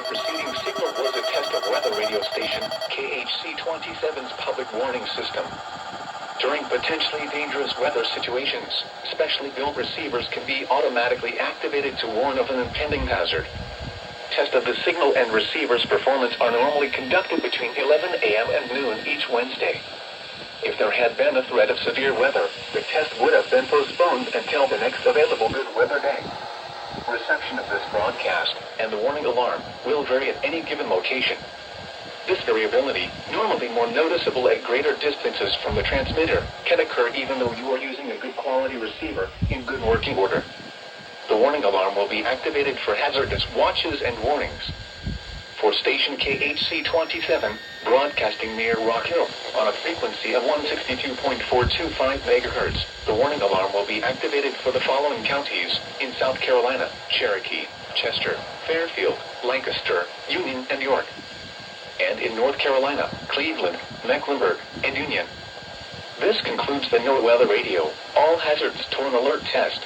preceding signal was a test of weather radio station KHC27's public warning system. During potentially dangerous weather situations, specially built receivers can be automatically activated to warn of an impending hazard. Tests of the signal and receiver's performance are normally conducted between 11 a.m. and noon each Wednesday. If there had been a threat of severe weather, the test would have been postponed until the next available good weather day. Reception of this broadcast and the warning alarm will vary at any given location. This variability, normally more noticeable at greater distances from the transmitter, can occur even though you are using a good quality receiver in good working order. The warning alarm will be activated for hazardous watches and warnings. For station KHC27, broadcasting near Rock Hill on a frequency of 162.425 MHz, the warning alarm will be activated for the following counties in South Carolina: Cherokee, Chester, Fairfield, Lancaster, Union, and York. And in North Carolina, Cleveland, Mecklenburg, and Union. This concludes the No Weather Radio All Hazards to an Alert test.